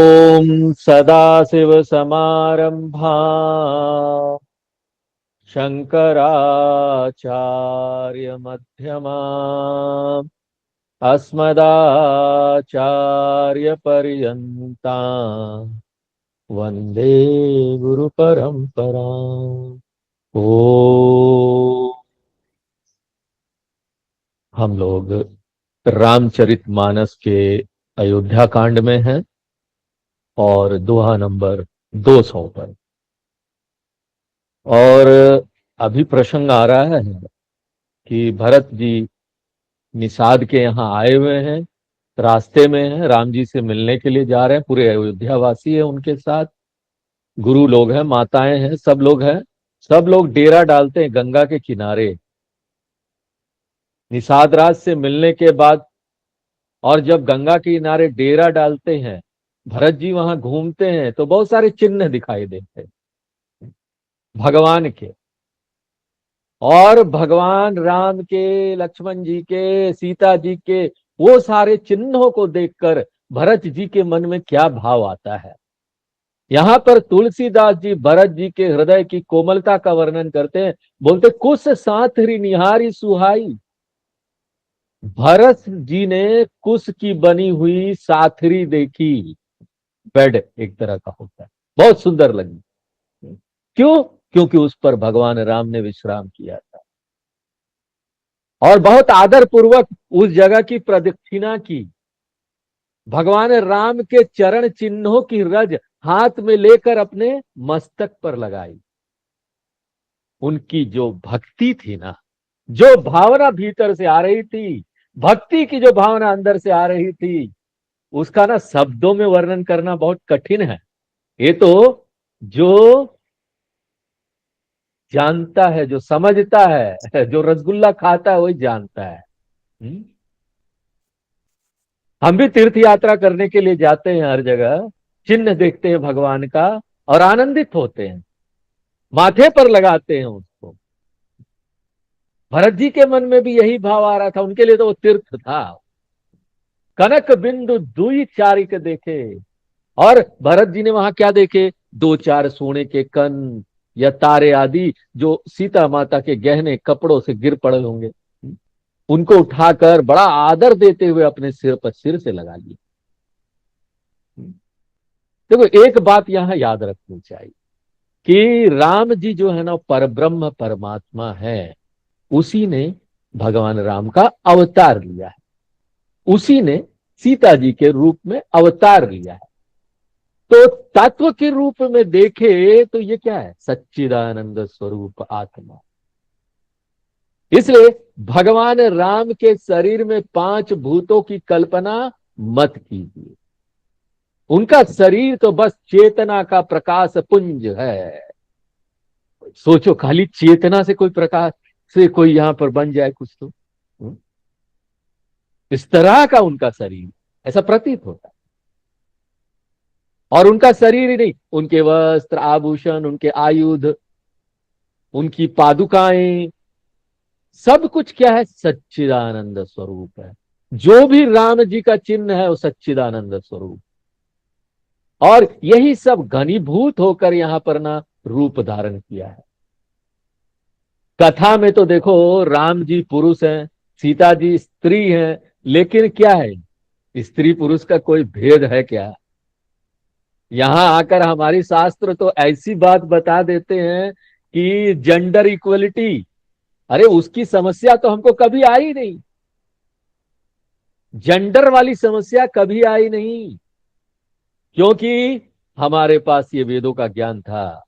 ओम सदाशिवसमारंभा शंकराचार्यमध्यमाम् अस्मदाचार्यपर्यन्ताम् वंदे गुरुपरंपराम्। ओ हम लोग रामचरितमानस के अयोध्या कांड में हैं और दोहा नंबर 200 पर। और अभी प्रसंग आ रहा है कि भरत जी निषाद के यहाँ आए हुए हैं, रास्ते में हैं, राम जी से मिलने के लिए जा रहे हैं। पूरे अयोध्या वासी है उनके साथ, गुरु लोग हैं, माताएं हैं, सब लोग हैं। सब लोग डेरा डालते हैं गंगा के किनारे निषाद राज से मिलने के बाद। और जब गंगा के किनारे डेरा डालते हैं, भरत जी वहां घूमते हैं तो बहुत सारे चिन्ह दिखाई देते हैं भगवान के। और भगवान राम के, लक्ष्मण जी के, सीता जी के वो सारे चिन्हों को देखकर भरत जी के मन में क्या भाव आता है। यहाँ पर तुलसीदास जी भरत जी के हृदय की कोमलता का वर्णन करते हैं। बोलते कुश साथरी निहारी सुहाई। भरत जी ने कुश की बनी हुई साथरी देखी। बेड एक तरह का होता है, बहुत सुंदर लगी। क्यों? क्योंकि उस पर भगवान राम ने विश्राम किया था और बहुत आदर पूर्वक उस जगह की प्रदक्षिणा की। भगवान राम के चरण चिन्हों की रज हाथ में लेकर अपने मस्तक पर लगाई। उनकी जो भक्ति थी ना, जो भावना भीतर से आ रही थी, भक्ति की जो भावना अंदर से आ रही थी, उसका ना शब्दों में वर्णन करना बहुत कठिन है। ये तो जो जानता है, जो समझता है, जो रसगुल्ला खाता है वही जानता है। हम्म? हम भी तीर्थ यात्रा करने के लिए जाते हैं, हर जगह चिन्ह देखते हैं भगवान का और आनंदित होते हैं, माथे पर लगाते हैं उसको। भरत जी के मन में भी यही भाव आ रहा था, उनके लिए तो वो तीर्थ था। कनक बिंदु दुई चारिक देखे। और भरत जी ने वहां क्या देखे? दो चार सोने के कन या तारे आदि जो सीता माता के गहने कपड़ों से गिर पड़े होंगे, उनको उठाकर बड़ा आदर देते हुए अपने सिर पर सिर से लगा लिया। देखो, एक बात यहां याद रखनी चाहिए कि राम जी जो है ना, परब्रह्म परमात्मा है। उसी ने भगवान राम का अवतार लिया है, उसी ने सीता जी के रूप में अवतार लिया है। तो तत्व के रूप में देखे तो ये क्या है? सच्चिदानंद स्वरूप आत्मा। इसलिए भगवान राम के शरीर में पांच भूतों की कल्पना मत कीजिए। उनका शरीर तो बस चेतना का प्रकाश पुंज है। सोचो, खाली चेतना से कोई प्रकाश से कोई यहां पर बन जाए कुछ तो। इस तरह का उनका शरीर ऐसा प्रतीत होता है। और उनका शरीर ही नहीं, उनके वस्त्र आभूषण, उनके आयुध, उनकी पादुकाएं, सब कुछ क्या है? सच्चिदानंद स्वरूप है। जो भी राम जी का चिन्ह है वो सच्चिदानंद स्वरूप। और यही सब घनीभूत होकर यहां पर ना रूप धारण किया है। कथा में तो देखो, राम जी पुरुष हैं, सीता जी स्त्री हैं, लेकिन क्या है, स्त्री पुरुष का कोई भेद है क्या? यहां आकर हमारी शास्त्र तो ऐसी बात बता देते हैं कि जेंडर इक्वलिटी, अरे उसकी समस्या तो हमको कभी आई नहीं। जेंडर वाली समस्या कभी आई नहीं, क्योंकि हमारे पास ये वेदों का ज्ञान था।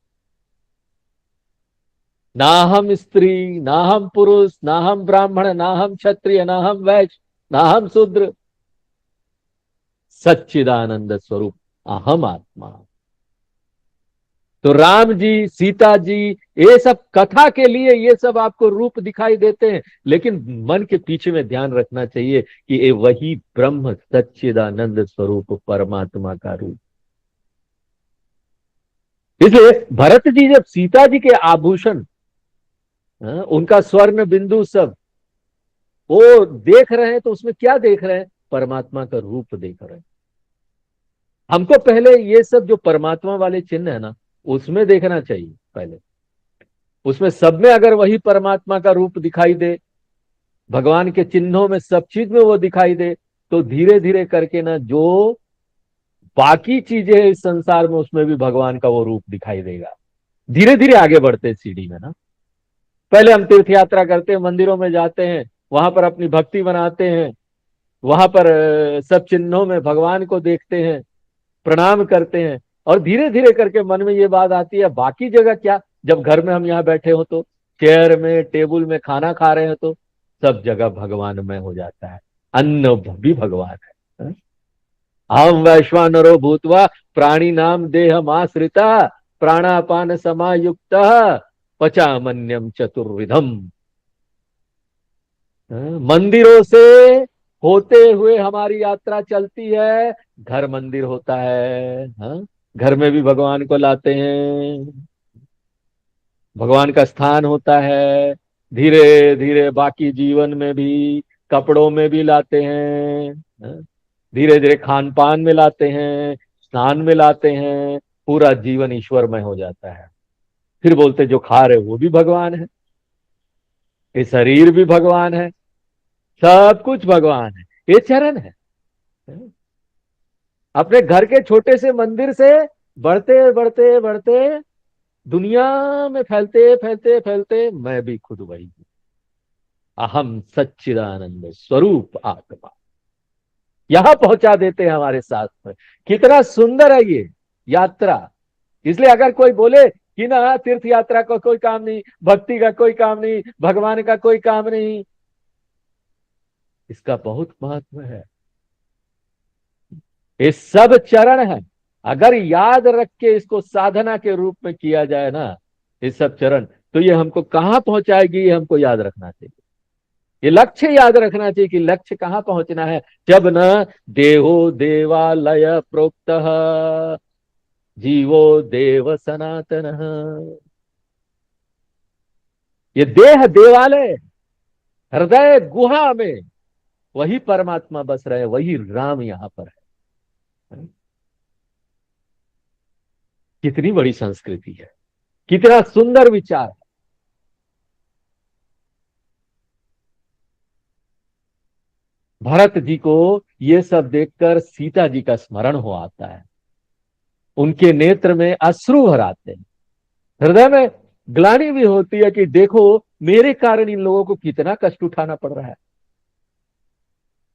ना हम स्त्री, ना हम पुरुष, ना हम ब्राह्मण, ना हम क्षत्रिय, ना हम वैश्य, ना हम शूद्र, सच्चिदानंद स्वरूप अहम आत्मा। तो राम जी, सीता जी, ये सब कथा के लिए ये सब आपको रूप दिखाई देते हैं, लेकिन मन के पीछे में ध्यान रखना चाहिए कि ये वही ब्रह्म सच्चिदानंद स्वरूप परमात्मा का रूप। इसलिए भरत जी जब सीता जी के आभूषण, उनका स्वर्ण बिंदु सब वो देख रहे हैं, तो उसमें क्या देख रहे हैं? परमात्मा का रूप देख रहे हैं। हमको पहले ये सब जो परमात्मा वाले चिन्ह है ना, उसमें देखना चाहिए पहले। उसमें सब में अगर वही परमात्मा का रूप दिखाई दे, भगवान के चिन्हों में सब चीज में वो दिखाई दे, तो धीरे धीरे करके ना जो बाकी चीजें हैं इस संसार में, उसमें भी भगवान का वो रूप दिखाई देगा। धीरे धीरे आगे बढ़ते सीढ़ी में ना। पहले हम तीर्थ यात्रा करते हैं, मंदिरों में जाते हैं, वहां पर अपनी भक्ति बनाते हैं, वहां पर सब चिन्हों में भगवान को देखते हैं, प्रणाम करते हैं, और धीरे धीरे करके मन में ये बात आती है बाकी जगह क्या। जब घर में हम यहाँ बैठे हो तो चेयर में टेबल में खाना खा रहे हो तो सब जगह भगवान में हो जाता है, अन्न भी भगवान है। हम वैश्वानरो भूतवा प्राणी नाम देह आश्रिता प्राणापान समायुक्त पचामन्यम चतुर्विधम। मंदिरों से होते हुए हमारी यात्रा चलती है, घर मंदिर होता है, हाँ? घर में भी भगवान को लाते हैं, भगवान का स्थान होता है। धीरे धीरे बाकी जीवन में भी, कपड़ों में भी लाते हैं, हाँ? धीरे धीरे खान पान में लाते हैं, स्नान में लाते हैं, पूरा जीवन ईश्वरमय हो जाता है। फिर बोलते जो खा रहे वो भी भगवान है, ये शरीर भी भगवान है, सब कुछ भगवान है। ये चरण है। अपने घर के छोटे से मंदिर से बढ़ते बढ़ते बढ़ते दुनिया में फैलते फैलते फैलते मैं भी खुद वही हूं, अहम सच्चिदानंद स्वरूप आत्मा, यहां पहुंचा देते हैं हमारे साथ में। कितना सुंदर है ये यात्रा। इसलिए अगर कोई बोले कि ना तीर्थ यात्रा का कोई काम नहीं, भक्ति का कोई काम नहीं, भगवान का कोई काम नहीं, इसका बहुत महत्व है। ये सब चरण है, अगर याद रख के इसको साधना के रूप में किया जाए ना, ये सब चरण, तो ये हमको कहां पहुंचाएगी, ये हमको याद रखना चाहिए। ये लक्ष्य याद रखना चाहिए कि लक्ष्य कहां पहुंचना है। जब न देहो देवालय प्रोक्त जीवो देव सनातन, ये देह देवालय, हृदय गुहा में वही परमात्मा बस रहे, वही राम यहां पर है। कितनी बड़ी संस्कृति है, कितना सुंदर विचार है। भरत जी को ये सब देखकर सीता जी का स्मरण हो आता है, उनके नेत्र में अश्रु भर आते हैं, हृदय में ग्लानि भी होती है कि देखो मेरे कारण इन लोगों को कितना कष्ट उठाना पड़ रहा है।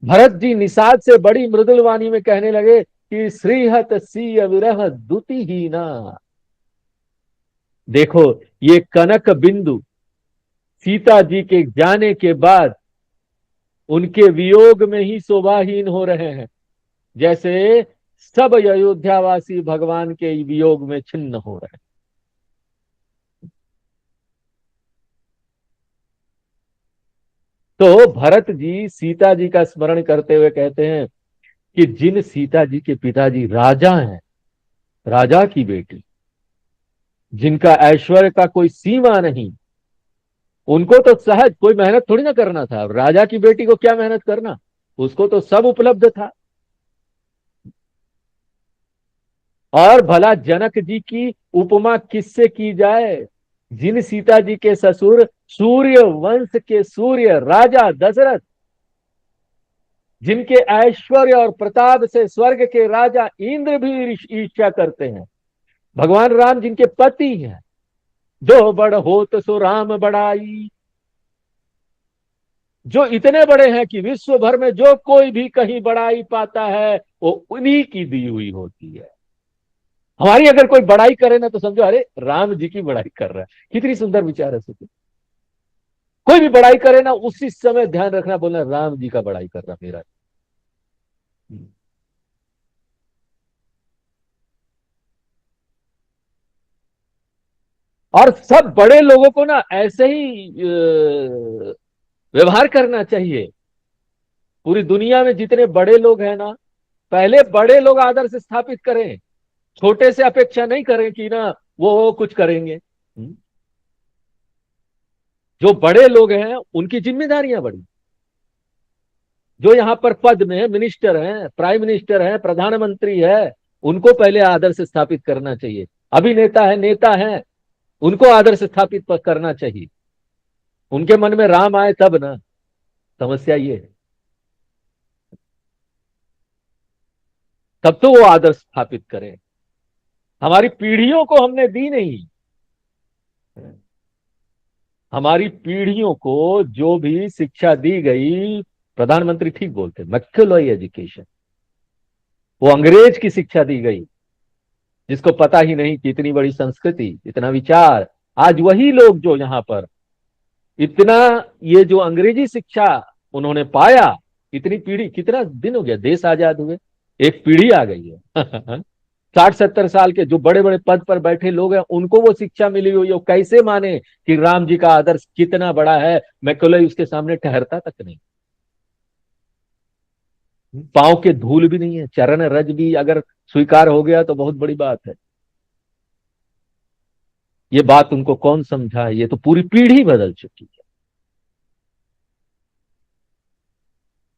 भरत जी निषाद से बड़ी मृदुल वाणी में कहने लगे कि श्रीहत सीय विरह दुति ही ना। देखो ये कनक बिंदु सीता जी के जाने के बाद उनके वियोग में ही शोभाहीन हो रहे हैं, जैसे सब अयोध्यावासी भगवान के वियोग में छिन्न हो रहे हैं। तो भरत जी सीता जी का स्मरण करते हुए कहते हैं कि जिन सीता जी के पिताजी राजा हैं, राजा की बेटी, जिनका ऐश्वर्य का कोई सीमा नहीं, उनको तो सहज कोई मेहनत थोड़ी ना करना था। राजा की बेटी को क्या मेहनत करना, उसको तो सब उपलब्ध था। और भला जनक जी की उपमा किससे की जाए, जिन सीता जी के ससुर सूर्य वंश के सूर्य राजा दशरथ, जिनके ऐश्वर्य और प्रताप से स्वर्ग के राजा इंद्र भी ईर्ष्या करते हैं, भगवान राम जिनके पति हैं, दो बड़ होत सो राम बड़ाई, जो इतने बड़े हैं कि विश्व भर में जो कोई भी कहीं बड़ाई पाता है वो उन्हीं की दी हुई होती है। हमारी अगर कोई बड़ाई करे ना तो समझो अरे राम जी की बड़ाई कर रहा है। कितनी सुंदर विचार है सोचो। कोई भी बड़ाई करे ना उसी समय ध्यान रखना, बोलना राम जी का बड़ाई कर रहा मेरा। और सब बड़े लोगों को ना ऐसे ही व्यवहार करना चाहिए। पूरी दुनिया में जितने बड़े लोग हैं ना, पहले बड़े लोग आदर से स्थापित करें, छोटे से अपेक्षा नहीं करें कि ना वो कुछ करेंगे। जो बड़े लोग हैं उनकी जिम्मेदारियां बड़ी, जो यहां पर पद में है, मिनिस्टर हैं, प्राइम मिनिस्टर है, प्रधानमंत्री है, उनको पहले आदर्श स्थापित करना चाहिए। अभिनेता है, नेता है, उनको आदर्श स्थापित करना चाहिए। उनके मन में राम आए तब ना। समस्या ये है, तब तो वो आदर्श स्थापित करें। हमारी पीढ़ियों को हमने दी नहीं। हमारी पीढ़ियों को जो भी शिक्षा दी गई, प्रधानमंत्री ठीक बोलते, मैक्युलरी एजुकेशन, वो अंग्रेज की शिक्षा दी गई, जिसको पता ही नहीं कि इतनी बड़ी संस्कृति, इतना विचार। आज वही लोग जो यहाँ पर इतना, ये जो अंग्रेजी शिक्षा उन्होंने पाया, इतनी पीढ़ी, कितना दिन हो गया देश आजाद हुए, एक पीढ़ी आ गई है। 60-70 साल के जो बड़े बड़े पद पर बैठे लोग हैं, उनको वो शिक्षा मिली हुई है, वो कैसे माने कि राम जी का आदर्श कितना बड़ा है? मैकुलई उसके सामने ठहरता तक नहीं। पांव के धूल भी नहीं है, चरण रज भी अगर स्वीकार हो गया तो बहुत बड़ी बात है। ये बात उनको कौन समझाए? ये तो पूरी पीढ़ी बदल चुकी है।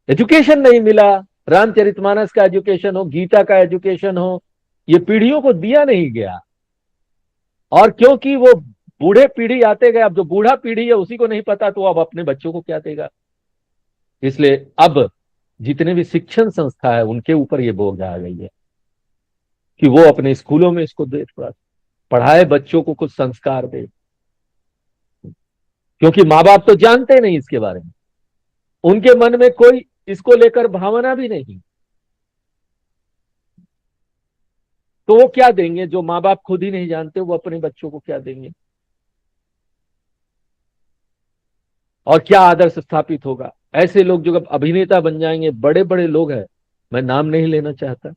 एजुकेशन नहीं मिला। रामचरितमानस का एजुकेशन हो, गीता का एजुकेशन हो, ये पीढ़ियों को दिया नहीं गया। और क्योंकि वो बूढ़े पीढ़ी आते गए, अब जो बूढ़ा पीढ़ी है उसी को नहीं पता, तो अब अपने बच्चों को क्या देगा? इसलिए अब जितने भी शिक्षण संस्था है उनके ऊपर ये बोझ आ गई है कि वो अपने स्कूलों में इसको दे, थोड़ा पढ़ाए, बच्चों को कुछ संस्कार दे। क्योंकि माँ बाप तो जानते नहीं इसके बारे में, उनके मन में कोई इसको लेकर भावना भी नहीं, तो वो क्या देंगे? जो माँ बाप खुद ही नहीं जानते, वो अपने बच्चों को क्या देंगे? और क्या आदर्श स्थापित होगा? ऐसे लोग जो अब अभिनेता बन जाएंगे, बड़े बड़े लोग हैं, मैं नाम नहीं लेना चाहता,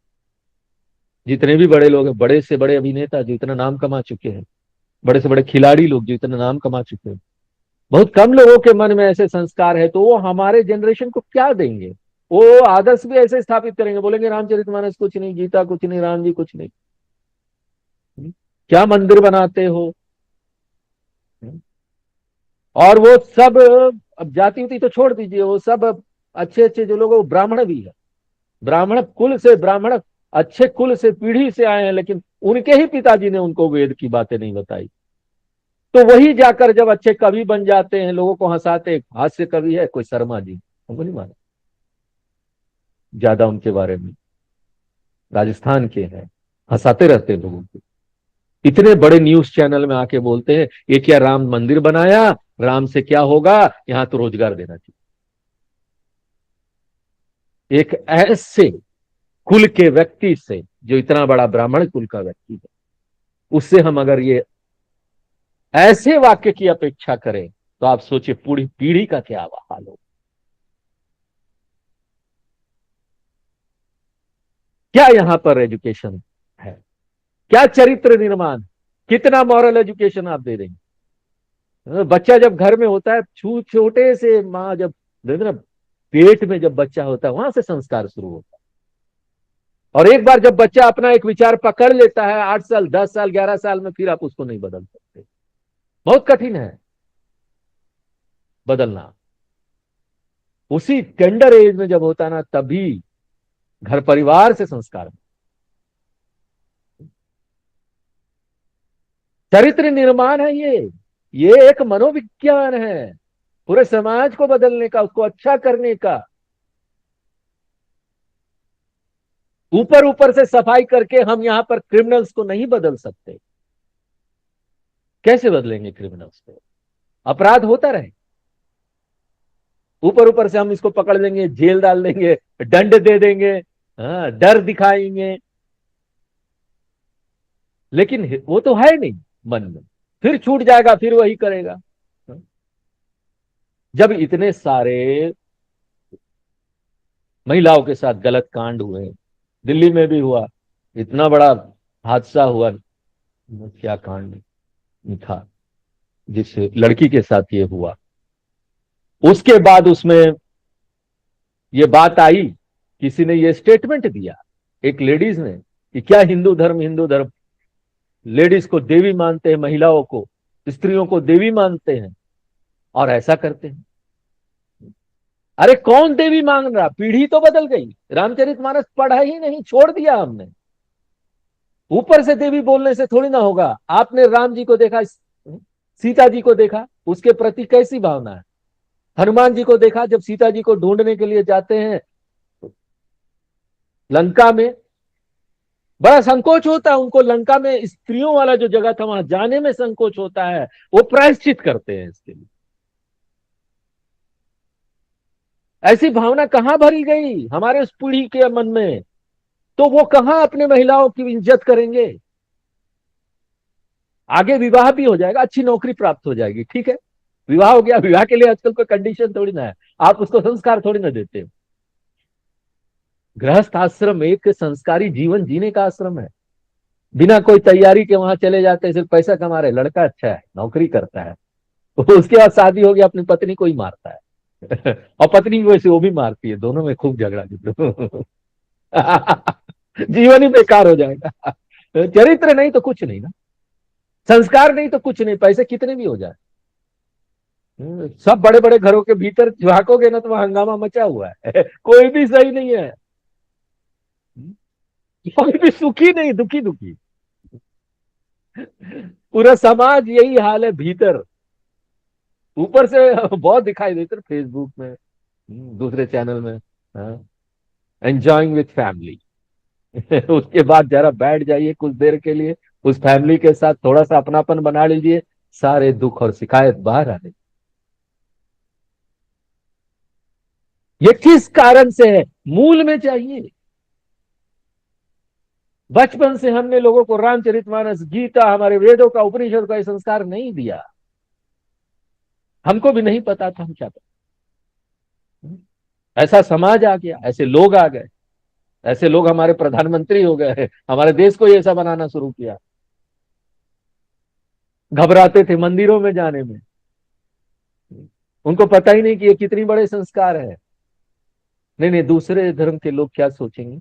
जितने भी बड़े लोग हैं, बड़े से बड़े अभिनेता जो इतना नाम कमा चुके हैं, बड़े से बड़े खिलाड़ी लोग जो इतना नाम कमा चुके हैं, बहुत कम लोगों के मन में ऐसे संस्कार है, तो वो हमारे जनरेशन को क्या देंगे? वो आदर्श भी ऐसे स्थापित करेंगे, बोलेंगे रामचरितमानस कुछ नहीं, गीता कुछ नहीं, राम जी कुछ नहीं। क्या मंदिर बनाते हो? और वो सब, अब जाति उति तो छोड़ दीजिए, वो सब अच्छे अच्छे जो लोग हैं, वो ब्राह्मण भी है, ब्राह्मण कुल से, ब्राह्मण अच्छे कुल से, पीढ़ी से आए हैं, लेकिन उनके ही पिताजी ने उनको वेद की बातें नहीं बताई। तो वही जाकर जब अच्छे कवि बन जाते हैं, लोगों को हंसाते, हास्य कवि है कोई शर्मा जी, हमको नहीं माना ज्यादा उनके बारे में, राजस्थान के हैं, हंसाते रहते हैं लोगों को। इतने बड़े न्यूज चैनल में आके बोलते हैं ये क्या राम मंदिर बनाया, राम से क्या होगा, यहां तो रोजगार देना चाहिए। एक ऐसे कुल के व्यक्ति से, जो इतना बड़ा ब्राह्मण कुल का व्यक्ति है, उससे हम अगर ये ऐसे वाक्य की अपेक्षा करें, तो आप सोचिए पूरी पीढ़ी का क्या हाल हो। क्या यहां पर एजुकेशन है? क्या चरित्र निर्माण? कितना मॉरल एजुकेशन आप दे देंगे? बच्चा जब घर में होता है, छोटे से माँ जब देखते ना, पेट में जब बच्चा होता है, वहां से संस्कार शुरू होता है। और एक बार जब बच्चा अपना एक विचार पकड़ लेता है, 8 साल, 10 साल, 11 साल में, फिर आप उसको नहीं बदल सकते। बहुत कठिन है बदलना। उसी टेंडर एज में जब होता है ना, तभी घर परिवार से संस्कार। चरित्र निर्माण है ये एक मनोविज्ञान है, पूरे समाज को बदलने का, उसको अच्छा करने का। ऊपर ऊपर से सफाई करके हम यहां पर क्रिमिनल्स को नहीं बदल सकते। कैसे बदलेंगे क्रिमिनल्स को? अपराध होता रहे, ऊपर ऊपर से हम इसको पकड़ लेंगे, जेल डाल देंगे, दंड दे देंगे, हाँ, डर दिखाएंगे, लेकिन वो तो है नहीं मन में, फिर छूट जाएगा, फिर वही करेगा। जब इतने सारे महिलाओं के साथ गलत कांड हुए, दिल्ली में भी हुआ, इतना बड़ा हादसा हुआ, क्या कांड था जिस लड़की के साथ ये हुआ, उसके बाद उसमें ये बात आई, किसी ने ये स्टेटमेंट दिया, एक लेडीज ने, कि क्या हिंदू धर्म, हिंदू धर्म लेडीज को देवी मानते हैं, महिलाओं को, स्त्रियों को देवी मानते हैं और ऐसा करते हैं। अरे कौन देवी मांग रहा? पीढ़ी तो बदल गई, रामचरितमानस पढ़ा ही नहीं, छोड़ दिया हमने। ऊपर से देवी बोलने से थोड़ी ना होगा। आपने राम जी को देखा, सीता जी को देखा, उसके प्रति कैसी भावना है। हनुमान जी को देखा, जब सीता जी को ढूंढने के लिए जाते हैं लंका में, बड़ा संकोच होता है उनको। लंका में स्त्रियों वाला जो जगह था वहां जाने में संकोच होता है। वो प्रायश्चित करते हैं इसके लिए। ऐसी भावना कहां भरी गई हमारे उस पीढ़ी के मन में? तो वो कहां अपने महिलाओं की इज्जत करेंगे? आगे विवाह भी हो जाएगा, अच्छी नौकरी प्राप्त हो जाएगी, ठीक है, विवाह हो गया। विवाह के लिए आजकल कोई कंडीशन थोड़ी ना है, आप उसको संस्कार थोड़ी ना देते हो। गृहस्थ आश्रम एक संस्कारी जीवन जीने का आश्रम है। बिना कोई तैयारी के वहां चले जाते हैं, सिर्फ पैसा कमा रहे, लड़का अच्छा है, नौकरी करता है, तो उसके बाद शादी हो गया, अपनी पत्नी को ही मारता है और पत्नी भी वैसे वो भी मारती है, दोनों में खूब झगड़ा जीवन ही बेकार हो जाएगा। चरित्र नहीं तो कुछ नहीं ना, संस्कार नहीं तो कुछ नहीं, पैसे कितने भी हो जाए। सब बड़े बड़े घरों के भीतर झांकोगे ना तो वहां हंगामा मचा हुआ है कोई भी सही नहीं है, कोई भी सुखी नहीं, दुखी दुखी। पूरा समाज यही हाल है भीतर। ऊपर से बहुत दिखाई देते फेसबुक में, दूसरे चैनल में, एंजॉइंग विथ फैमिली। उसके बाद जरा बैठ जाइए कुछ देर के लिए, उस फैमिली के साथ थोड़ा सा अपनापन बना लीजिए, सारे दुख और शिकायत बाहर आ जाए। ये किस कारण से है? मूल में चाहिए। बचपन से हमने लोगों को रामचरितमानस, गीता, हमारे वेदों का, उपनिषद का ये संस्कार नहीं दिया। हमको भी नहीं पता था हम क्या करें। ऐसा समाज आ गया, ऐसे लोग आ गए, ऐसे लोग हमारे प्रधानमंत्री हो गए, हमारे देश को ही ऐसा बनाना शुरू किया। घबराते थे मंदिरों में जाने में, उनको पता ही नहीं कि ये कितनी बड़े संस्कार है। नहीं नहीं, दूसरे धर्म के लोग क्या सोचेंगे,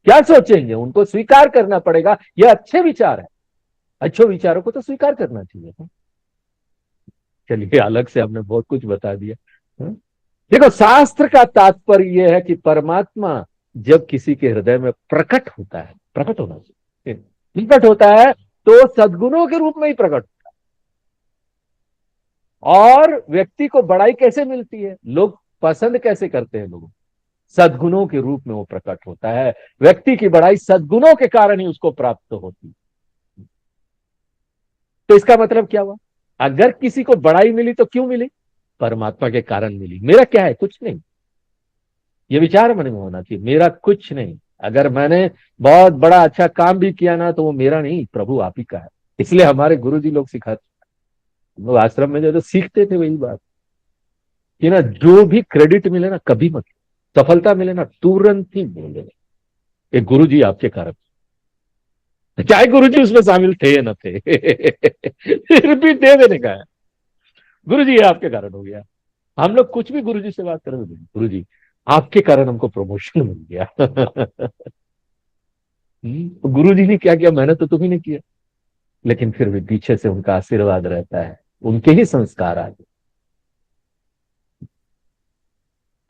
क्या सोचेंगे, उनको स्वीकार करना पड़ेगा, ये अच्छे विचार है। अच्छे विचारों को तो स्वीकार करना चाहिए। चलिए, अलग से हमने बहुत कुछ बता दिया। देखो, शास्त्र का तात्पर्य यह है कि परमात्मा जब किसी के हृदय में प्रकट होता है, प्रकट होना चाहिए, प्रकट होता है तो सद्गुणों के रूप में ही प्रकट। और व्यक्ति को बड़ाई कैसे मिलती है, लोग पसंद कैसे करते हैं लोगों, सद्गुणों के रूप में वो प्रकट होता है। व्यक्ति की बड़ाई सद्गुणों के कारण ही उसको प्राप्त होती। तो इसका मतलब क्या हुआ? अगर किसी को बड़ाई मिली तो क्यों मिली? परमात्मा के कारण मिली। मेरा क्या है? कुछ नहीं। ये विचार मन में होना चाहिए, मेरा कुछ नहीं। अगर मैंने बहुत बड़ा अच्छा काम भी किया ना, तो वो मेरा नहीं, प्रभु आप ही का है। इसलिए हमारे गुरु जी लोग सिखाते, हम लोग आश्रम में जो तो सीखते थे वही बात कि ना, जो भी क्रेडिट मिले ना कभी मत, सफलता मिले ना तुरंत ही बोले ये गुरु जी आपके कारण, चाहे गुरु जी उसमें शामिल थे या न थे फिर भी दे देने का है, गुरु जी ये आपके कारण हो गया। हम लोग कुछ भी गुरु जी से बात करें, गुरु जी आपके कारण हमको प्रमोशन मिल गया गुरु जी ने क्या किया? मेहनत तो तुम्ही ने किया, लेकिन फिर भी पीछे से उनका आशीर्वाद रहता है, उनके ही संस्कार आते।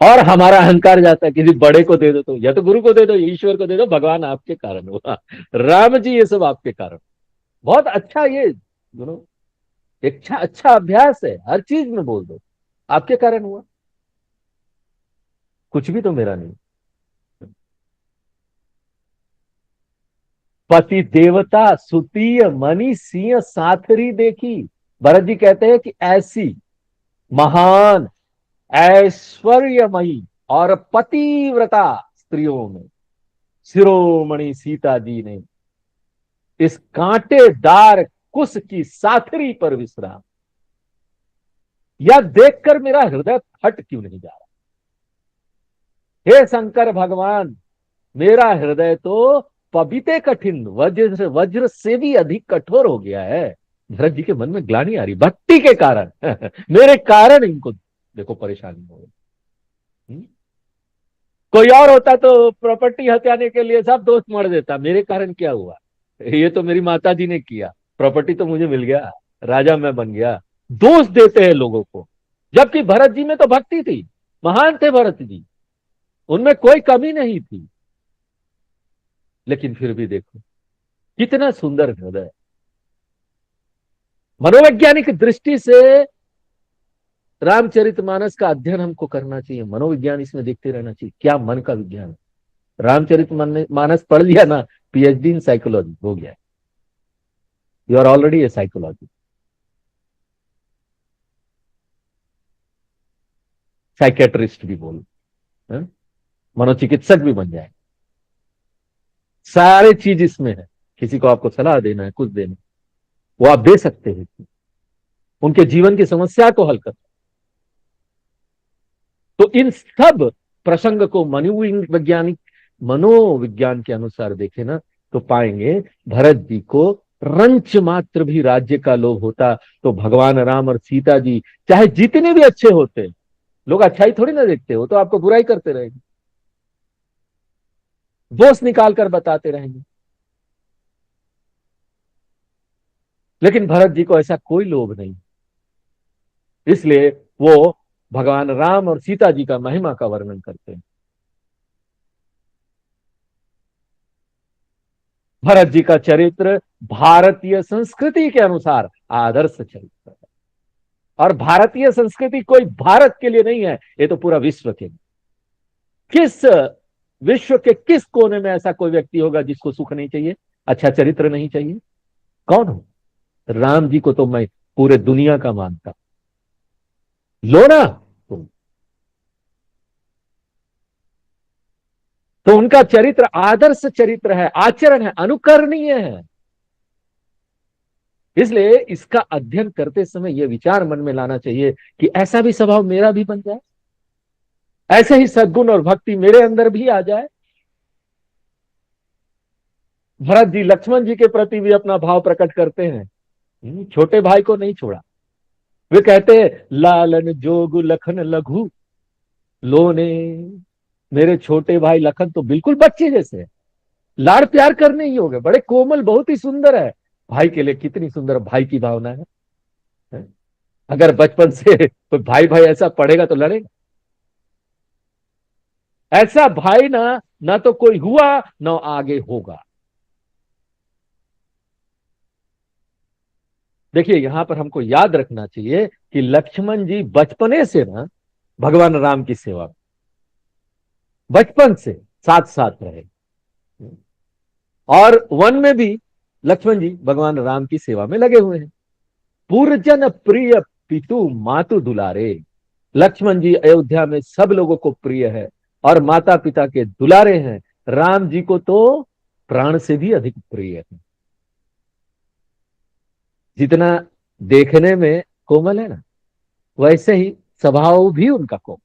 और हमारा अहंकार जाता है किसी बड़े को दे दो, तो या तो गुरु को दे दो, ईश्वर को दे दो, भगवान आपके कारण हुआ, राम जी ये सब आपके कारण। बहुत अच्छा, ये एक अच्छा अच्छा अभ्यास है, हर चीज में बोल दो आपके कारण हुआ, कुछ भी तो मेरा नहीं। पति देवता सुतीय मणि सिंह साथरी देखी। भरत जी कहते हैं कि ऐसी महान, ऐश्वर्यमयी और पतिव्रता स्त्रियों में शिरोमणि सीता जी ने इस कांटेदार कुश की साथरी पर विश्राम। यह देखकर मेरा हृदय फट क्यों नहीं जा रहा? हे शंकर भगवान, मेरा हृदय तो पबीते कठिन वज्र वज्र से भी अधिक कठोर हो गया है। भरत जी के मन में ग्लानि आ रही, भक्ति के कारण मेरे कारण इनको देखो परेशानी हो रही। कोई और होता तो प्रॉपर्टी हत्याने के लिए सब दोस्त मर देता, मेरे कारण क्या हुआ? ये तो मेरी माता जी ने किया, प्रॉपर्टी तो मुझे मिल गया, राजा मैं बन गया। दोष देते हैं लोगों को, जबकि भरत जी में तो भक्ति थी, महान थे भरत जी, उनमें कोई कमी नहीं थी। लेकिन फिर भी देखो, कितना सुंदर हृदय। मनोवैज्ञानिक दृष्टि से रामचरितमानस का अध्ययन हमको करना चाहिए। मनोविज्ञान इसमें देखते रहना चाहिए, क्या मन का विज्ञान है। रामचरितमानस पढ़ लिया ना, पीएचडी इन साइकोलॉजी हो गया, you are already a psychology, psychiatrist भी बोलो, है? मनोचिकित्सक भी बन जाए। सारे चीज इसमें है। किसी को आपको सलाह देना है, कुछ देना, वो आप दे सकते हैं, उनके जीवन की समस्या को हल कर। तो इन सब प्रसंग को मनोवैज्ञानिक मनोविज्ञान के अनुसार देखे ना, तो पाएंगे भरत जी को रंच मात्र भी राज्य का लोभ होता तो भगवान राम और सीता जी चाहे जितने भी अच्छे होते, लोग अच्छाई थोड़ी ना देखते हो, तो आपको बुराई करते रहेंगे, दोष निकाल कर बताते रहेंगे। लेकिन भरत जी को ऐसा कोई लोभ नहीं, इसलिए वो भगवान राम और सीता जी का महिमा का वर्णन करते हैं। भरत जी का चरित्र भारतीय संस्कृति के अनुसार आदर्श चरित्र है। और भारतीय संस्कृति कोई भारत के लिए नहीं है, ये तो पूरा विश्व के लिए। किस विश्व के किस कोने में ऐसा कोई व्यक्ति होगा जिसको सुख नहीं चाहिए, अच्छा चरित्र नहीं चाहिए? कौन हो? राम जी को तो मैं पूरे दुनिया का मानता। लो ना तुम, तो उनका चरित्र आदर्श चरित्र है, आचरण है, अनुकरणीय है। इसलिए इसका अध्ययन करते समय यह विचार मन में लाना चाहिए कि ऐसा भी स्वभाव मेरा भी बन जाए, ऐसे ही सद्गुण और भक्ति मेरे अंदर भी आ जाए। भरत जी लक्ष्मण जी के प्रति भी अपना भाव प्रकट करते हैं, छोटे भाई को नहीं छोड़ा। वे कहते हैं लालन जोग लखन लघु लोने, मेरे छोटे भाई लखन तो बिल्कुल बच्चे जैसे हैं, लाड़ प्यार करने ही हो गए, बड़े कोमल, बहुत ही सुंदर है। भाई के लिए कितनी सुंदर भाई की भावना है? अगर बचपन से कोई भाई भाई ऐसा पढ़ेगा तो लड़ेगा। ऐसा भाई ना ना तो कोई हुआ ना आगे होगा। देखिए यहां पर हमको याद रखना चाहिए कि लक्ष्मण जी बचपने से ना भगवान राम की सेवा में, बचपन से साथ साथ रहे, और वन में भी लक्ष्मण जी भगवान राम की सेवा में लगे हुए हैं। पूर्जन प्रिय पितु मातु दुलारे, लक्ष्मण जी अयोध्या में सब लोगों को प्रिय है और माता पिता के दुलारे हैं। राम जी को तो प्राण से भी अधिक प्रिय है। जितना देखने में कोमल है ना, वैसे ही स्वभाव भी उनका कोमल।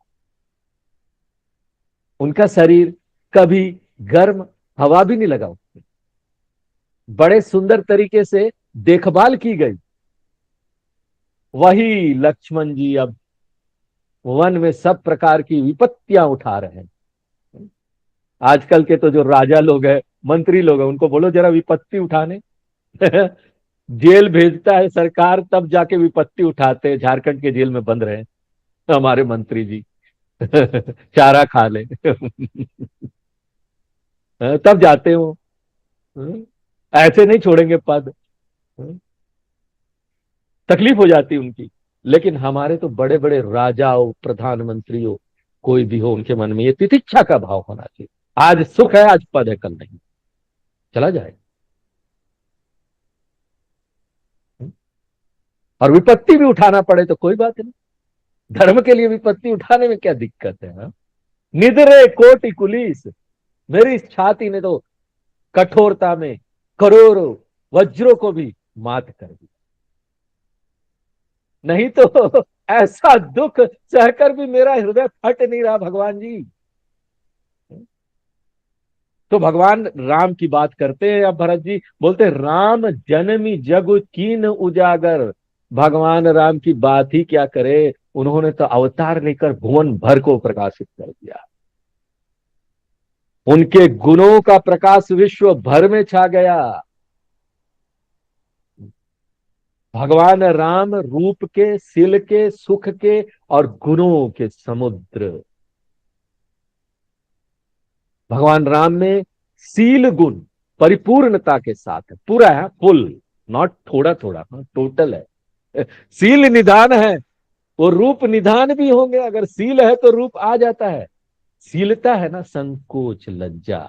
उनका शरीर कभी गर्म हवा भी नहीं लगा उसमें, बड़े सुंदर तरीके से देखभाल की गई। वही लक्ष्मण जी अब वन में सब प्रकार की विपत्तियां उठा रहे हैं। आजकल के तो जो राजा लोग हैं, मंत्री लोग हैं, उनको बोलो जरा विपत्ति उठाने जेल भेजता है सरकार, तब जाके विपत्ति उठाते हैं। झारखंड के जेल में बंद रहे हमारे मंत्री जी चारा खा ले तब जाते हो, ऐसे नहीं छोड़ेंगे पद, तकलीफ हो जाती उनकी। लेकिन हमारे तो बड़े बड़े राजाओं, प्रधानमंत्रियों, कोई भी हो, उनके मन में ये तितिक्षा का भाव होना चाहिए। आज सुख है, आज पद है, कल नहीं, चला जाए। और विपत्ति भी उठाना पड़े तो कोई बात नहीं, धर्म के लिए विपत्ति उठाने में क्या दिक्कत है? हा? निधरे कोटि कुलीस, मेरी इस छाती ने तो कठोरता में करोड़ों वज्रों को भी मात कर दी। नहीं तो ऐसा दुख सहकर भी मेरा हृदय फट नहीं रहा भगवान जी। तो भगवान राम की बात करते हैं। अब भरत जी बोलते राम जनमी जग कीन उजागर, भगवान राम की बात ही क्या करे, उन्होंने तो अवतार लेकर भुवन भर को प्रकाशित कर दिया। उनके गुणों का प्रकाश विश्व भर में छा गया। भगवान राम रूप के, शील के, सुख के और गुणों के समुद्र। भगवान राम में शील गुण परिपूर्णता के साथ है, पूरा है, फुल, नॉट थोड़ा थोड़ा, टोटल है। सील निधान है, वो रूप निधान भी होंगे, अगर सील है तो रूप आ जाता है। सीलता है ना, संकोच लज्जा।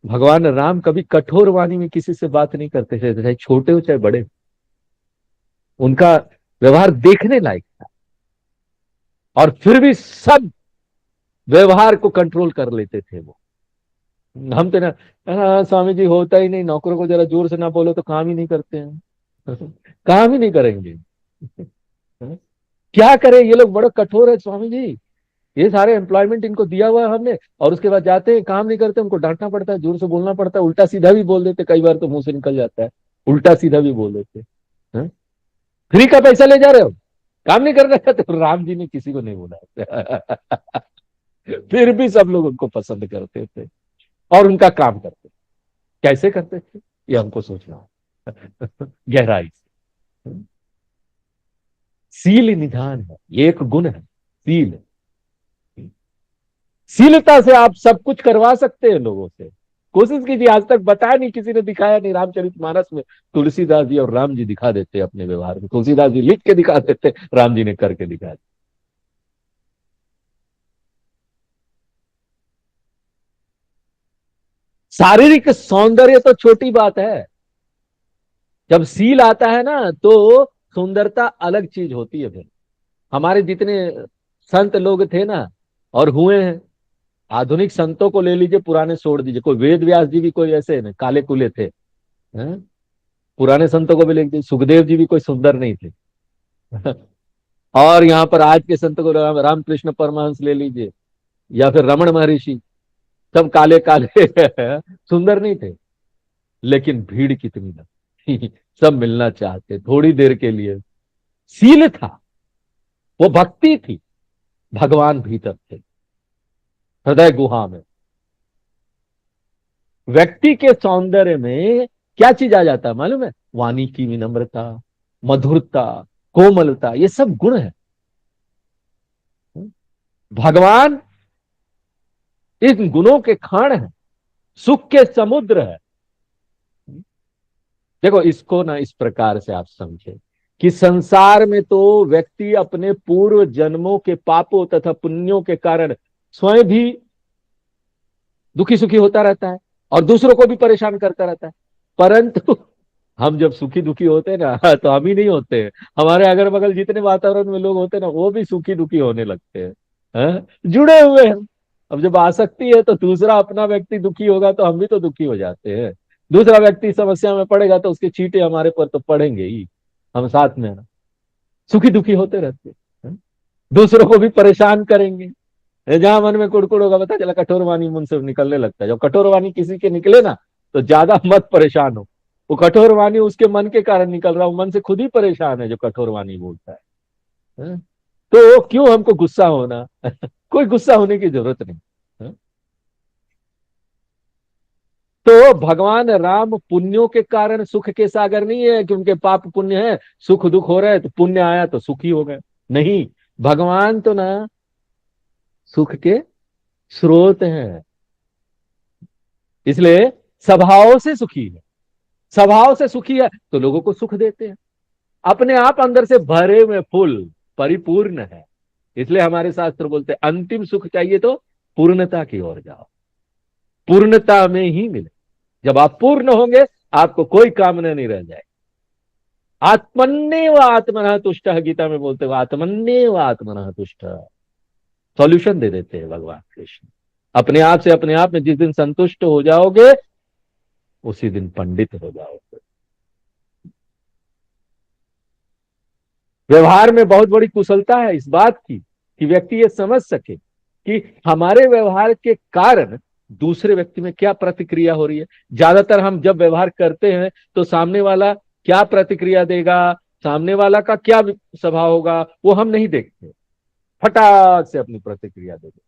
भगवान राम कभी कठोर वाणी में किसी से बात नहीं करते थे, चाहे छोटे हो चाहे बड़े। उनका व्यवहार देखने लायक था, और फिर भी सब व्यवहार को कंट्रोल कर लेते थे वो। हम तो ना, हाँ, स्वामी जी होता ही नहीं, नौकरों को जरा जोर से ना बोलो तो काम ही नहीं करते हैं। काम ही नहीं करेंगे। क्या करें, ये लोग बड़े कठोर है स्वामी जी। ये सारे एम्प्लॉयमेंट इनको दिया हुआ है हमने, और उसके बाद जाते हैं काम नहीं करते, उनको डांटना पड़ता है, जोर से बोलना पड़ता है, उल्टा सीधा भी बोल देते, कई बार तो मुंह से निकल जाता है, उल्टा सीधा भी बोल देते हैं। फ्री का पैसा ले जा रहे हो, काम नहीं कर रहे हैं, तो राम जी ने किसी को नहीं बोला। फिर भी सब लोग उनको पसंद करते थे और उनका काम करते। कैसे करते थे, ये हमको सोचना है। गहराई से। सील निधान है, ये एक गुण है, सील। सीलता से आप सब कुछ करवा सकते हैं लोगों से। कोशिश कीजिए, आज तक बताया नहीं, किसी ने दिखाया नहीं। रामचरितमानस में तुलसीदास जी और राम जी दिखा देते अपने व्यवहार में, तुलसीदास जी लिख के दिखा देते, राम जी ने करके दिखा दिया। शारीरिक सौंदर्य तो छोटी बात है, जब सील आता है ना तो सुंदरता अलग चीज होती है फिर। हमारे जितने संत लोग थे ना, और हुए हैं, आधुनिक संतों को ले लीजिए, पुराने छोड़ दीजिए, कोई वेद व्यास जी भी कोई ऐसे न काले कुले थे, हैं? पुराने संतों को भी ले लीजिए, सुखदेव जी भी कोई सुंदर नहीं थे। और यहाँ पर आज के संत को रामकृष्ण परमहंस ले लीजिए, या फिर रमण महर्षि, सब काले काले। सुंदर नहीं थे, लेकिन भीड़ कितनी थी। सब मिलना चाहते थोड़ी देर के लिए। सील था, वो भक्ति थी, भगवान भीतर थे, हृदय गुहा में। व्यक्ति के सौंदर्य में क्या चीज आ जाता है मालूम है? वाणी की विनम्रता, मधुरता, कोमलता, ये सब गुण है। भगवान इन गुणों के खान है, सुख के समुद्र है। देखो, इसको ना इस प्रकार से आप समझे कि संसार में तो व्यक्ति अपने पूर्व जन्मों के पापों तथा पुण्यों के कारण स्वयं भी दुखी सुखी होता रहता है, और दूसरों को भी परेशान करता रहता है। परंतु हम जब सुखी दुखी होते हैं ना, तो हम ही नहीं होते हैं, हमारे अगल बगल जितने वातावरण में लोग होते हैं ना, वो भी सुखी दुखी होने लगते हैं। जुड़े हुए हैं। अब जब आसक्ति है तो दूसरा अपना व्यक्ति दुखी होगा तो हम भी तो दुखी हो जाते हैं। दूसरा व्यक्ति समस्या में पड़ेगा तो उसके चींटे हमारे पर तो पड़ेंगे ही। हम साथ में ना सुखी दुखी होते रहते हैं, दूसरों को भी परेशान करेंगे। जहां मन में कुड़कुड़ होगा, पता चला कठोर वाणी मुंह से निकलने लगता है। जब कठोर वाणी किसी के निकले ना, तो ज्यादा मत परेशान हो। वो कठोर वाणी उसके मन के कारण निकल रहा, वो मन से खुद ही परेशान है जो कठोर वाणी बोलता है। तो क्यों हमको गुस्सा होना? कोई गुस्सा होने की जरूरत नहीं। हाँ? तो भगवान राम पुण्यों के कारण सुख के सागर नहीं है कि उनके पाप पुण्य है, सुख दुख हो रहा है तो पुण्य आया तो सुखी हो गए। नहीं, भगवान तो ना सुख के स्रोत हैं, इसलिए स्वभाव से सुखी है। स्वभाव से सुखी है तो लोगों को सुख देते हैं, अपने आप अंदर से भरे में फुल, परिपूर्ण है। इसलिए हमारे शास्त्र बोलते हैं अंतिम सुख चाहिए तो पूर्णता की ओर जाओ, पूर्णता में ही मिले। जब आप पूर्ण होंगे, आपको कोई कामना नहीं रह जाए। आत्मन्नेव आत्मनः तुष्ट, गीता में बोलते हो आत्मन्नेव आत्मनः तुष्ट। सॉल्यूशन दे देते हैं भगवान कृष्ण। अपने आप से अपने आप में जिस दिन संतुष्ट हो जाओगे, उसी दिन पंडित हो जाओगे। व्यवहार में बहुत बड़ी कुशलता है इस बात की कि व्यक्ति ये समझ सके कि हमारे व्यवहार के कारण दूसरे व्यक्ति में क्या प्रतिक्रिया हो रही है। ज्यादातर हम जब व्यवहार करते हैं तो सामने वाला क्या प्रतिक्रिया देगा, सामने वाला का क्या स्वभाव होगा, वो हम नहीं देखते, फटाक से अपनी प्रतिक्रिया दे देते।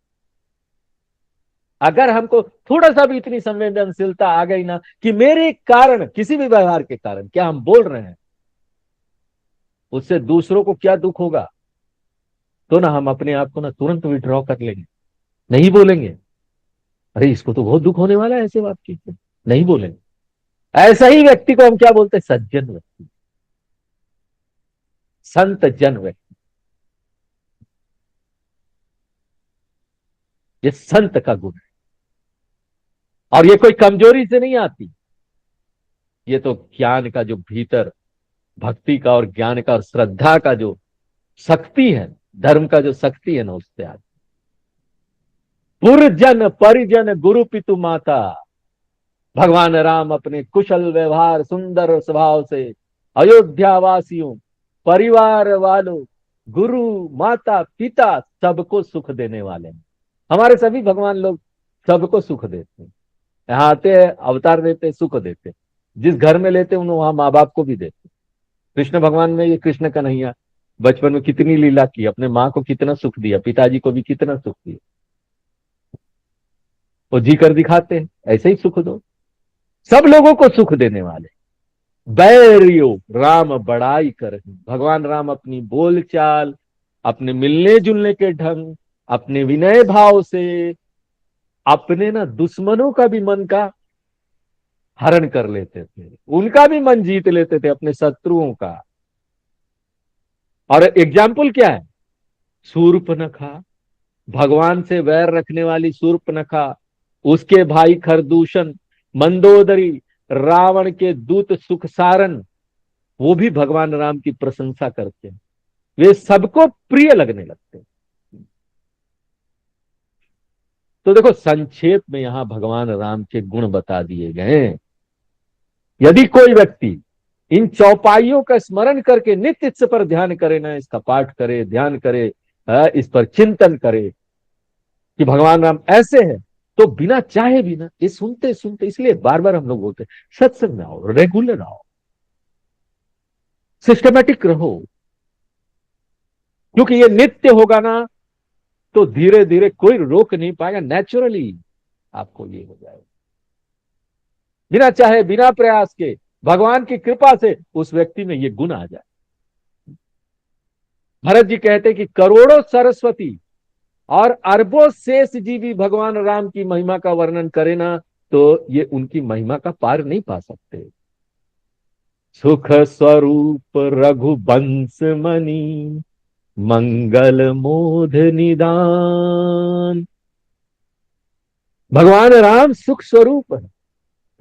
अगर हमको थोड़ा सा भी इतनी संवेदनशीलता आ गई ना कि मेरे कारण, किसी भी व्यवहार के कारण क्या हम बोल रहे हैं, उससे दूसरों को क्या दुख होगा, तो ना हम अपने आप को ना तुरंत विड्रॉ कर लेंगे, नहीं बोलेंगे। अरे इसको तो बहुत दुख होने वाला है ऐसे बातचीत से, नहीं बोलेंगे। ऐसा ही व्यक्ति को हम क्या बोलते हैं? सज्जन व्यक्ति, संत जन व्यक्ति। ये संत का गुण है, और ये कोई कमजोरी से नहीं आती। ये तो ज्ञान का जो भीतर, भक्ति का और ज्ञान का और श्रद्धा का जो शक्ति है, धर्म का जो शक्ति है ना, उससे आती। पुरजन परिजन गुरु पितु माता, भगवान राम अपने कुशल व्यवहार सुंदर स्वभाव से अयोध्या वासियों, परिवार वालों, गुरु, माता, पिता सबको सुख देने वाले हैं। हमारे सभी भगवान लोग सबको सुख देते हैं। यहाँ आते हैं, अवतार देते हैं, सुख देते हैं। जिस घर में लेते हैं उन्हें वहां माँ बाप को भी देते हैं। कृष्ण भगवान में ये कृष्ण का नहीं है, बचपन में कितनी लीला की, अपने माँ को कितना सुख दिया, पिताजी को भी कितना सुख दिया, वो जी कर दिखाते हैं ऐसे ही सुख दो, सब लोगों को सुख देने वाले। बैरियो राम बड़ाई कर, भगवान राम अपनी बोलचाल, अपने मिलने जुलने के ढंग, अपने विनय भाव से अपने ना दुश्मनों का भी मन का हरण कर लेते थे, उनका भी मन जीत लेते थे, अपने शत्रुओं का। और एग्जाम्पल क्या है? शूर्पनखा, भगवान से वैर रखने वाली शूर्पनखा, उसके भाई खरदूषण, मंदोदरी, रावण के दूत सुखसारन, वो भी भगवान राम की प्रशंसा करते हैं, वे सबको प्रिय लगने लगते हैं। तो देखो, संक्षेप में यहां भगवान राम के गुण बता दिए गए हैं। यदि कोई व्यक्ति इन चौपाइयों का स्मरण करके नित्य इस पर ध्यान करे ना, इसका पाठ करे, ध्यान करे, इस पर चिंतन करे कि भगवान राम ऐसे हैं, तो बिना चाहे भी ना, ये सुनते सुनते, इसलिए बार बार हम लोग बोलते हैं सत्संग में आओ, रेगुलर आओ, सिस्टमेटिक रहो, क्योंकि ये नित्य होगा ना, तो धीरे धीरे कोई रोक नहीं पाएगा, नेचुरली आपको ये हो जाएगा, बिना चाहे, बिना प्रयास के, भगवान की कृपा से उस व्यक्ति में ये गुण आ जाए। भरत जी कहते कि करोड़ों सरस्वती और अरबों शेष जी भी भगवान राम की महिमा का वर्णन करे ना, तो ये उनकी महिमा का पार नहीं पा सकते। सुख स्वरूप रघुवंश मणि, मंगल मोध निदान। भगवान राम सुख स्वरूप है,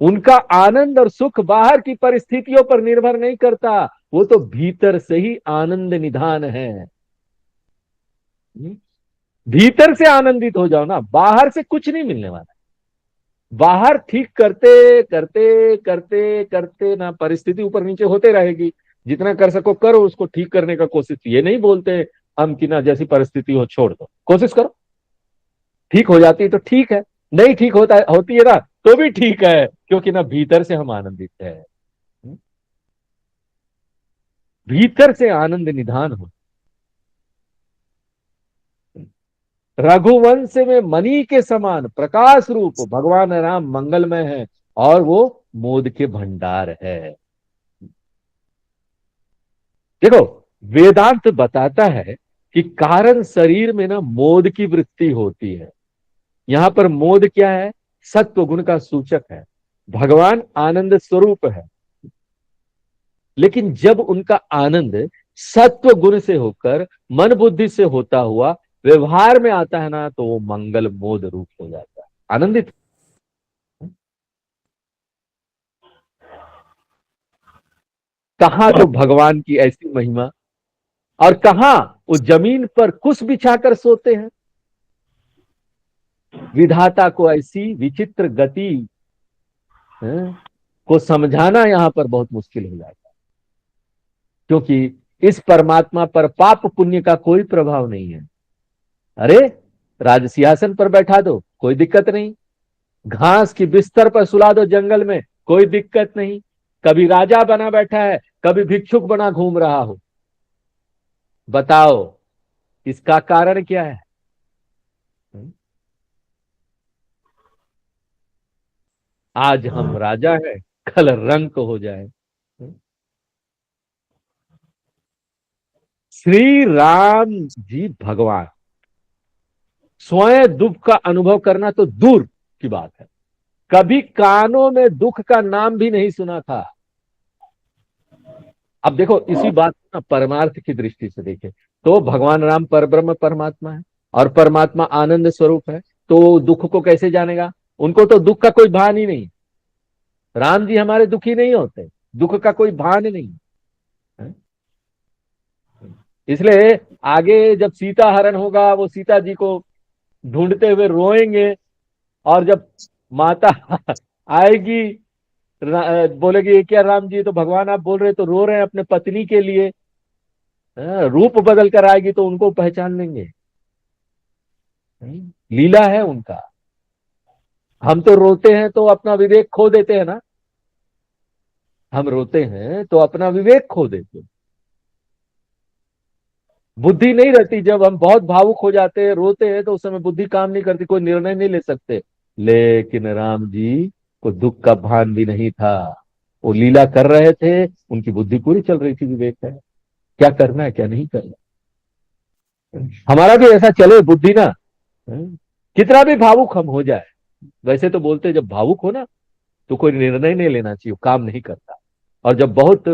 उनका आनंद और सुख बाहर की परिस्थितियों पर निर्भर नहीं करता, वो तो भीतर से ही आनंद निधान है। भीतर से आनंदित हो जाओ ना, बाहर से कुछ नहीं मिलने वाला। बाहर ठीक करते करते करते करते ना, परिस्थिति ऊपर नीचे होते रहेगी, जितना कर सको करो, उसको ठीक करने का कोशिश। ये नहीं बोलते हम कि ना जैसी परिस्थिति हो छोड़ दो, कोशिश करो, ठीक हो जाती है तो ठीक है, नहीं ठीक होती है ना, तो भी ठीक है, क्योंकि ना भीतर से हम आनंदित है, भीतर से आनंद निधान हो। रघुवंश में मणि के समान प्रकाश रूप भगवान राम मंगलमय है, और वो मोद के भंडार है। देखो, वेदांत बताता है कि कारण शरीर में ना मोद की वृत्ति होती है। यहां पर मोद क्या है? सत्व गुण का सूचक है। भगवान आनंद स्वरूप है, लेकिन जब उनका आनंद सत्व गुण से होकर मन बुद्धि से होता हुआ व्यवहार में आता है ना, तो वो मंगल मोद रूप हो जाता है, आनंदित। कहां तो भगवान की ऐसी महिमा, और कहां वो जमीन पर कुश बिछाकर सोते हैं। विधाता को ऐसी विचित्र गति को समझाना यहां पर बहुत मुश्किल हो जाता है, क्योंकि इस परमात्मा पर पाप पुण्य का कोई प्रभाव नहीं है। अरे, राजसिंहासन पर बैठा दो, कोई दिक्कत नहीं, घास की बिस्तर पर सुला दो जंगल में, कोई दिक्कत नहीं, कभी राजा बना बैठा है, कभी भिक्षुक बना घूम रहा हो, बताओ इसका कारण क्या है? आज हम राजा हैं, कल रंक हो जाए। श्री राम जी भगवान स्वयं दुख का अनुभव करना तो दूर, की बात है, कभी कानों में दुख का नाम भी नहीं सुना था। अब देखो इसी बात को ना परमार्थ की दृष्टि से देखें, तो भगवान राम परब्रह्म परमात्मा है और परमात्मा आनंद स्वरूप है, तो दुख को कैसे जानेगा? उनको तो दुख का कोई भान ही नहीं। राम जी हमारे दुखी नहीं होते, दुख का कोई भान नहीं है। इसलिए आगे जब सीता हरण होगा, वो सीता जी को ढूंढते हुए रोएंगे, और जब माता आएगी, बोलेगी ये क्या राम जी, तो भगवान आप बोल रहे तो रो रहे हैं अपने पत्नी के लिए। रूप बदल कर आएगी तो उनको पहचान लेंगे। लीला है उनका। हम तो रोते हैं तो अपना विवेक खो देते हैं ना, हम रोते हैं तो अपना विवेक खो देते हैं, बुद्धि नहीं रहती। जब हम बहुत भावुक हो जाते हैं, रोते हैं, तो उस समय बुद्धि काम नहीं करती, कोई निर्णय नहीं ले सकते। लेकिन राम जी को दुख का भान भी नहीं था, वो लीला कर रहे थे, उनकी बुद्धि पूरी चल रही थी, विवेक है, क्या करना है क्या नहीं करना। हमारा भी ऐसा चले बुद्धि ना, कितना भी भावुक हम हो जाए। वैसे तो बोलते हैं, जब भावुक हो ना तो कोई निर्णय नहीं लेना चाहिए, काम नहीं करता। और जब बहुत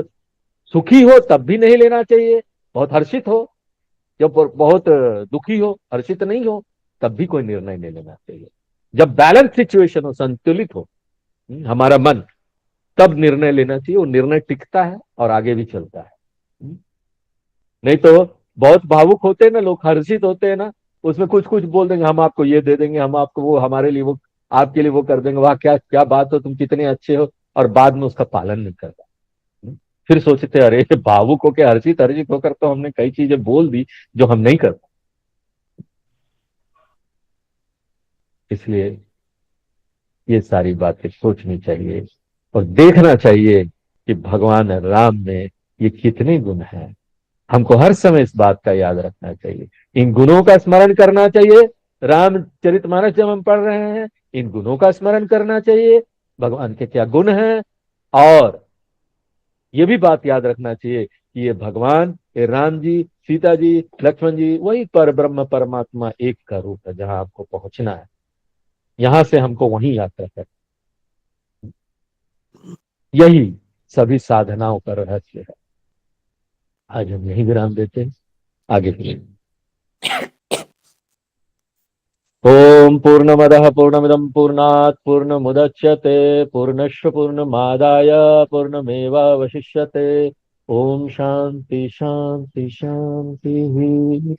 सुखी हो तब भी नहीं लेना चाहिए, बहुत हर्षित हो, जब बहुत दुखी हो, हर्षित नहीं हो, तब भी कोई निर्णय नहीं लेना चाहिए। जब बैलेंस सिचुएशन हो, संतुलित हो हमारा मन, तब निर्णय लेना चाहिए, वो निर्णय टिकता है और आगे भी चलता है। नहीं तो बहुत भावुक होते हैं ना लोग, हर्षित होते हैं ना, उसमें कुछ कुछ बोल देंगे, हम आपको ये दे देंगे, हम आपको वो, हमारे लिए वो, आपके लिए वो कर देंगे, वाह क्या क्या बात हो, तुम कितने अच्छे हो, और बाद में उसका पालन नहीं करता। फिर सोचते अरे भावुक होकर हर्षित हर्षित होकर तो हमने कई चीजें बोल दी जो हम नहीं करते। इसलिए ये सारी बातें सोचनी चाहिए और देखना चाहिए कि भगवान राम में ये कितने गुण हैं। हमको हर समय इस बात का याद रखना चाहिए, इन गुणों का स्मरण करना चाहिए। रामचरितमानस जब हम पढ़ रहे हैं, इन गुणों का स्मरण करना चाहिए, भगवान के क्या गुण हैं। और ये भी बात याद रखना चाहिए कि ये भगवान, ये राम जी, सीता जी, लक्ष्मण जी, वही पर ब्रह्म परमात्मा एक का रूप है, जहां आपको पहुंचना है, यहां से हमको वहीं यात्रा करना। यही सभी साधनाओं का रहस्य है। आज हम यही विराम देते हैं, आगे फिर। ओम पूर्णमदः पूर्णमिदं पूर्णात् पूर्णमुदच्यते पूर्णस्य पूर्णमादाय पूर्णमेवावशिष्यते। ओम शांति शांति शांति।